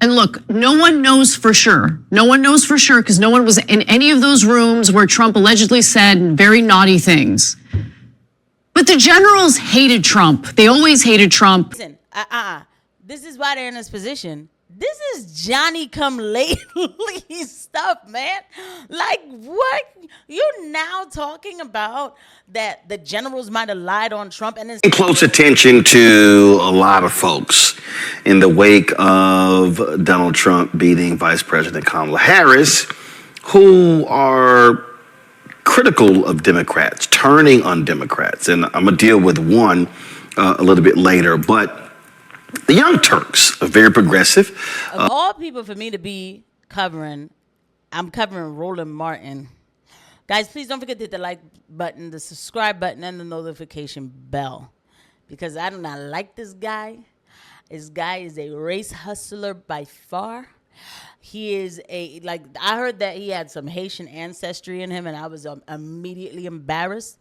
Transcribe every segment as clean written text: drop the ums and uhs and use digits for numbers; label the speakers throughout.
Speaker 1: And look, no one knows for sure. No one knows for sure because no one was in any of those rooms where Trump allegedly said very naughty things. But the generals hated Trump. They always hated Trump.
Speaker 2: Listen, this is why they're in this position. This is Johnny come lately stuff, man. Like, what? You're now talking about that the generals might have lied on Trump, and it's
Speaker 3: close attention to a lot of folks in the wake of Donald Trump beating Vice President Kamala Harris, who are critical of Democrats, turning on Democrats. And I'm going to deal with one a little bit later, but the Young Turks are very progressive.
Speaker 2: Of all people for me to be covering, I'm covering Roland Martin. Guys, please don't forget to hit the like button, the subscribe button, and the notification bell. Because I do not like this guy. This guy is a race hustler by far. He is I heard that he had some Haitian ancestry in him, and I was immediately embarrassed.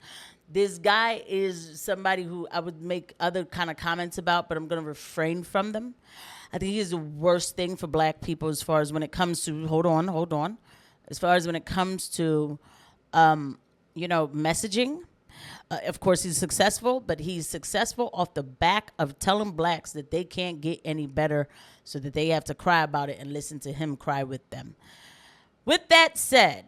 Speaker 2: This guy is somebody who I would make other kind of comments about, but I'm going to refrain from them. I think he is the worst thing for black people as far as when it comes to, hold on. As far as when it comes to, messaging. Of course, he's successful, but he's successful off the back of telling blacks that they can't get any better so that they have to cry about it and listen to him cry with them. With that said,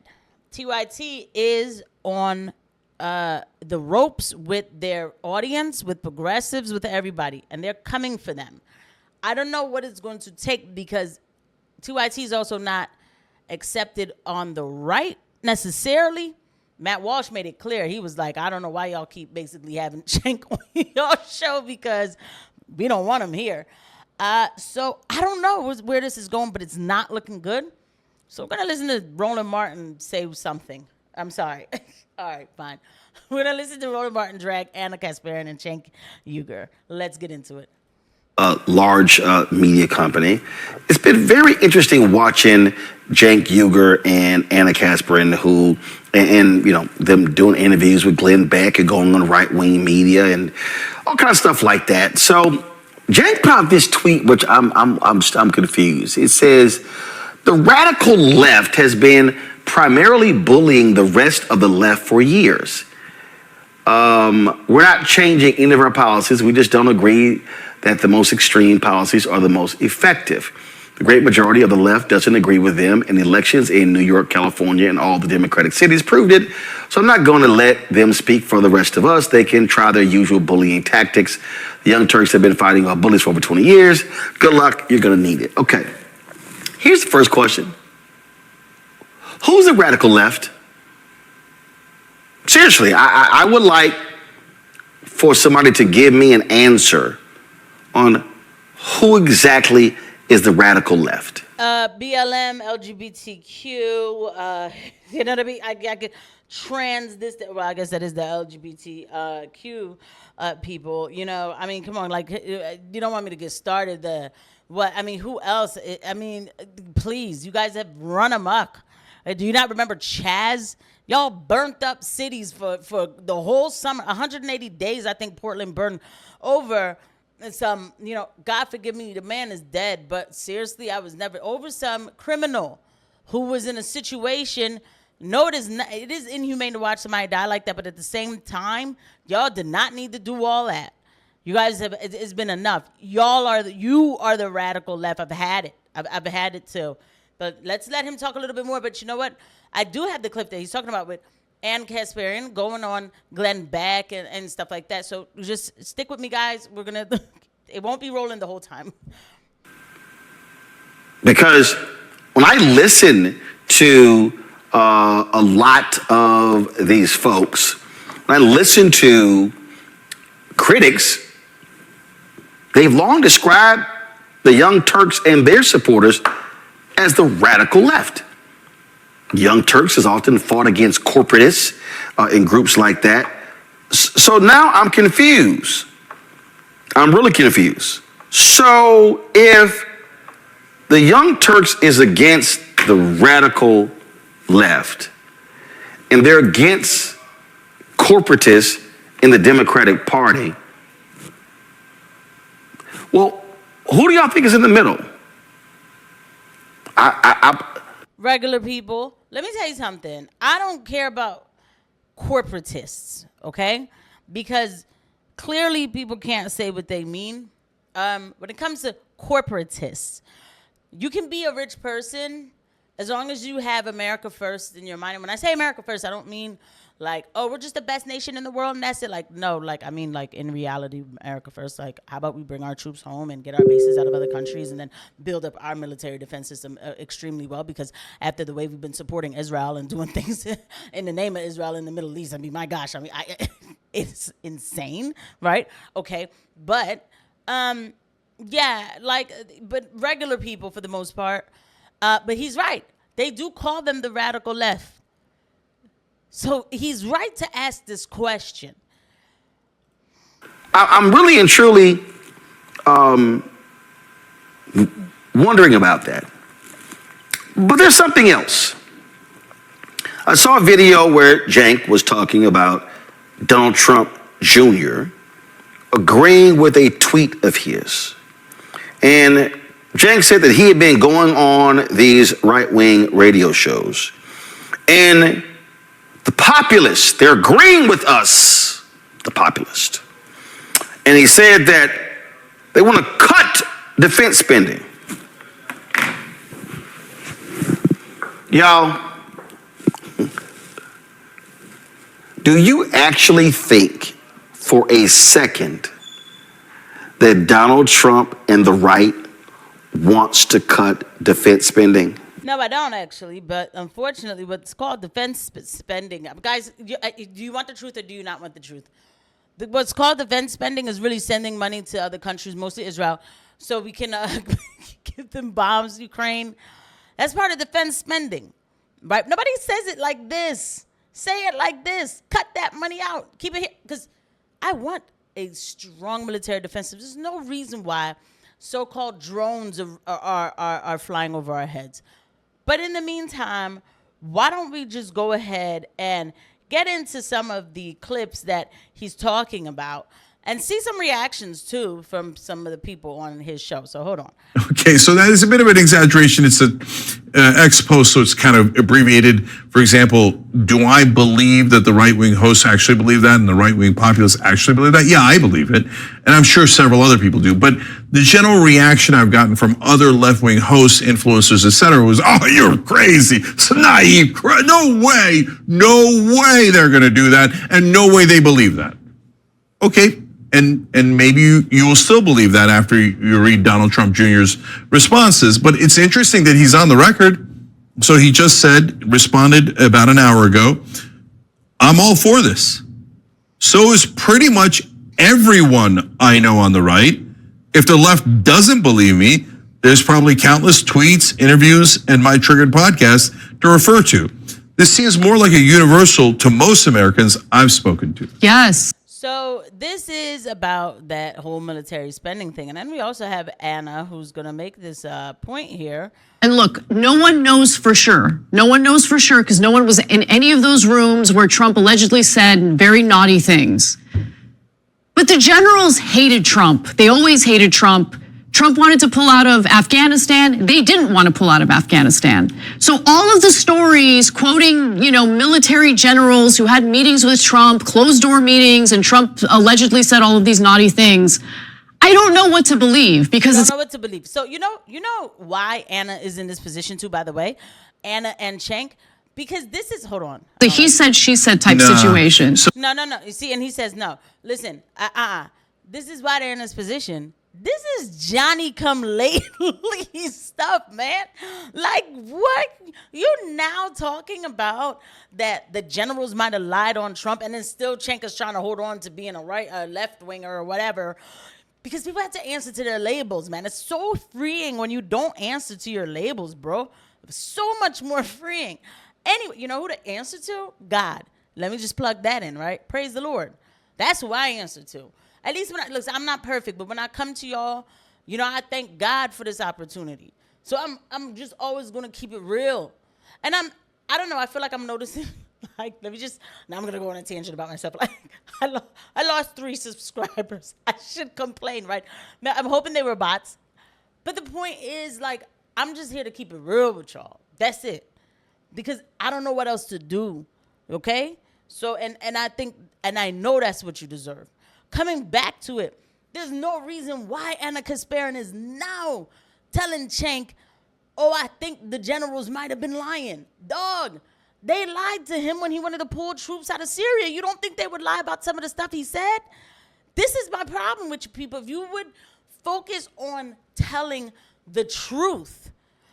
Speaker 2: TYT is on the ropes with their audience, with progressives, with everybody, and they're coming for them. I don't know what it's going to take because TYT is also not accepted on the right necessarily. Matt Walsh made it clear. He was like, I don't know why y'all keep basically having Cenk on your show because we don't want him here. So I don't know where this is going, but it's not looking good. So we're going to listen to Roland Martin say something. I'm sorry. All right, fine. We're going to listen to Roland Martin drag Anna Kasparian and Cenk Uygur. Let's get into it.
Speaker 3: A large media company. It's been very interesting watching Cenk Uygur and Anna Kasparian, and them doing interviews with Glenn Beck and going on right-wing media and all kinds of stuff like that. So Cenk put out this tweet, which I'm confused. It says the radical left has been primarily bullying the rest of the left for years. We're not changing any of our policies. We just don't agree that the most extreme policies are the most effective. The great majority of the left doesn't agree with them, and elections in New York, California, and all the Democratic cities proved it. So I'm not going to let them speak for the rest of us. They can try their usual bullying tactics. The Young Turks have been fighting off bullies for over 20 years. Good luck. You're going to need it. Okay. Here's the first question. Who's the radical left? Seriously, I would like for somebody to give me an answer on who exactly is the radical left.
Speaker 2: BLM, LGBTQ, you know what I mean? I get trans, well, I guess that is the LGBTQ people, I mean, come on, like, you don't want me to get started who else? Please, you guys have run amok. Do you not remember Chaz? Y'all burnt up cities for the whole summer. 180 days, I think Portland burned over some, God forgive me, the man is dead. But seriously, I was never over some criminal who was in a situation. No, it is inhumane to watch somebody die like that. But at the same time, y'all did not need to do all that. You guys it's been enough. You are the radical left. I've had it. I've had it too. But let's let him talk a little bit more. But you know what? I do have the clip that he's talking about with Ann Kasparian going on Glenn Beck and stuff like that. So just stick with me, guys. It won't be rolling the whole time.
Speaker 3: Because when I listen to a lot of these folks, when I listen to critics, they've long described the Young Turks and their supporters as the radical left. Young Turks has often fought against corporatists in groups like that. So now I'm confused. I'm really confused. So if the Young Turks is against the radical left and they're against corporatists in the Democratic Party, well, who do y'all think is in the middle?
Speaker 2: Regular people, let me tell you something. I don't care about corporatists, okay? Because clearly people can't say what they mean. When it comes to corporatists, you can be a rich person as long as you have America first in your mind. And when I say America first, I don't mean like, oh, we're just the best nation in the world and that's it. Like, no, like, I mean, like, in reality, America first. Like, how about we bring our troops home and get our bases out of other countries and then build up our military defense system extremely well? Because after the way we've been supporting Israel and doing things in the name of Israel in the Middle East, I mean, my gosh, I mean, it's insane, right? Okay, but, yeah, like, but regular people for the most part, but he's right. They do call them the radical left. So he's right to ask this question.
Speaker 3: I'm really and truly wondering about that. But there's something else. I saw a video where Cenk was talking about Donald Trump Jr. agreeing with a tweet of his. And Cenk said that he had been going on these right-wing radio shows. And the populace, they're agreeing with us, the populist. And he said that they want to cut defense spending. Y'all, do you actually think for a second that Donald Trump and the right wants to cut defense spending?
Speaker 2: No, I don't actually, but unfortunately, what's called defense spending, guys, do you want the truth or do you not want the truth? What's called defense spending is really sending money to other countries, mostly Israel, so we can give them bombs, Ukraine. That's part of defense spending, right? Nobody says it like this. Say it like this. Cut that money out. Keep it here, because I want a strong military defense. There's no reason why so-called drones are flying over our heads. But in the meantime, why don't we just go ahead and get into some of the clips that he's talking about and see some reactions, too, from some of the people on his show. So hold on.
Speaker 4: Okay, so that is a bit of an exaggeration. It's an ex post, so it's kind of abbreviated. For example, do I believe that the right-wing hosts actually believe that and the right-wing populists actually believe that? Yeah, I believe it. And I'm sure several other people do. But the general reaction I've gotten from other left-wing hosts, influencers, etc., was, oh, you're crazy. It's naive. No way they're going to do that. And no way they believe that. Okay. And maybe you will still believe that after you read Donald Trump Jr.'s responses. But it's interesting that he's on the record. So he just responded about an hour ago, I'm all for this. So is pretty much everyone I know on the right. If the left doesn't believe me, there's probably countless tweets, interviews, and my Triggered podcast to refer to. This seems more like a universal to most Americans I've spoken to.
Speaker 1: Yes.
Speaker 2: So this is about that whole military spending thing. And then we also have Anna, who's going to make this point here.
Speaker 1: And look, no one knows for sure. No one knows for sure because no one was in any of those rooms where Trump allegedly said very naughty things. But the generals hated Trump. They always hated Trump. Trump wanted to pull out of Afghanistan. They didn't want to pull out of Afghanistan. So all of the stories quoting, military generals who had meetings with Trump, closed door meetings, and Trump allegedly said all of these naughty things. I don't know what to believe because
Speaker 2: I don't know what to believe. So you know why Anna is in this position too, by the way, Anna and Cenk, because this is, hold on.
Speaker 1: The he said, she said type situation.
Speaker 2: No. You see, and he says, no, listen, this is why they're in this position. This is Johnny come lately stuff, man. Like, what? You now talking about that the generals might have lied on Trump and then still Cenk is trying to hold on to being a left winger or whatever. Because people have to answer to their labels, man. It's so freeing when you don't answer to your labels, bro. So much more freeing. Anyway, you know who to answer to? God. Let me just plug that in, right? Praise the Lord. That's who I answer to. At least look, I'm not perfect, but when I come to y'all, I thank God for this opportunity. So I'm just always gonna keep it real. And I don't know, I feel like I'm noticing, now I'm gonna go on a tangent about myself. Like I lost 3 subscribers. I should complain, right? Now I'm hoping they were bots. But the point is, like, I'm just here to keep it real with y'all. That's it. Because I don't know what else to do. Okay? So, and I think, and I know that's what you deserve. Coming back to it, there's no reason why Anna Kasparian is now telling Cenk, oh, I think the generals might have been lying. Dog, they lied to him when he wanted to pull troops out of Syria. You don't think they would lie about some of the stuff he said? This is my problem with you people. If you would focus on telling the truth,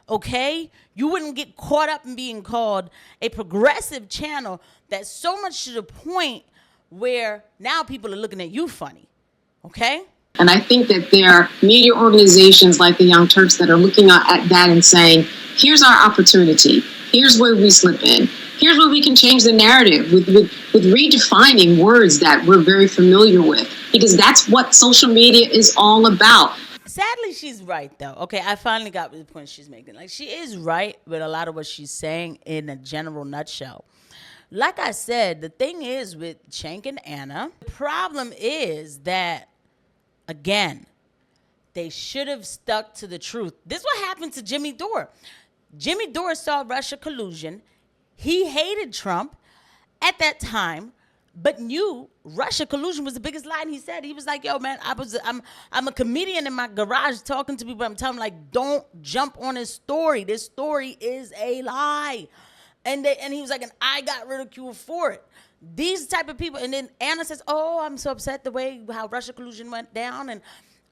Speaker 2: okay, you wouldn't get caught up in being called a progressive channel that's so much to the point where now people are looking at you funny, okay?
Speaker 5: And I think that there are media organizations like the Young Turks that are looking at that and saying, here's our opportunity. Here's where we slip in. Here's where we can change the narrative with redefining words that we're very familiar with, because that's what social media is all about.
Speaker 2: Sadly, she's right, though. Okay, I finally got the point she's making. Like, she is right with a lot of what she's saying in a general nutshell. Like I said, the thing is with Cenk and Anna, the problem is that, again, they should have stuck to the truth. This is what happened to Jimmy Dore. Jimmy Dore saw Russia collusion. He hated Trump at that time, but knew Russia collusion was the biggest lie. And he said, he was like, yo, man, I'm a comedian in my garage talking to people. I'm telling them, like, don't jump on his story. This story is a lie. And he was like, and I got ridiculed for it. These type of people. And then Anna says, oh, I'm so upset the way how Russia collusion went down. And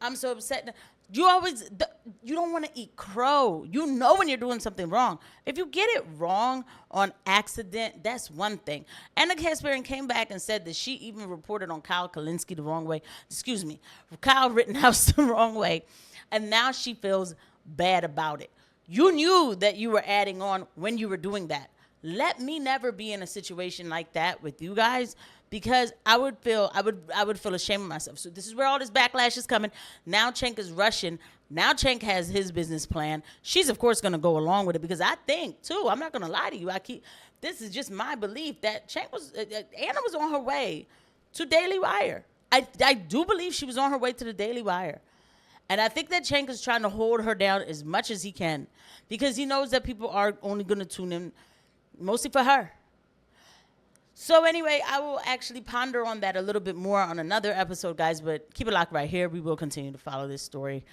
Speaker 2: I'm so upset. You don't want to eat crow. You know when you're doing something wrong. If you get it wrong on accident, that's one thing. Anna Kasparian came back and said that she even reported on Kyle Kalinske the wrong way. Excuse me, Kyle Rittenhouse the wrong way. And now she feels bad about it. You knew that you were adding on when you were doing that. Let me never be in a situation like that with you guys, because I would feel ashamed of myself. So this is where all this backlash is coming. Now Cenk is Russian. Now Cenk has his business plan. She's of course going to go along with it, because I think too, I'm not going to lie to you. This is just my belief that Anna was on her way to Daily Wire. I do believe she was on her way to the Daily Wire. And I think that Cenk is trying to hold her down as much as he can, because he knows that people are only going to tune in mostly for her. So anyway, I will actually ponder on that a little bit more on another episode, guys, but keep it locked right here. We will continue to follow this story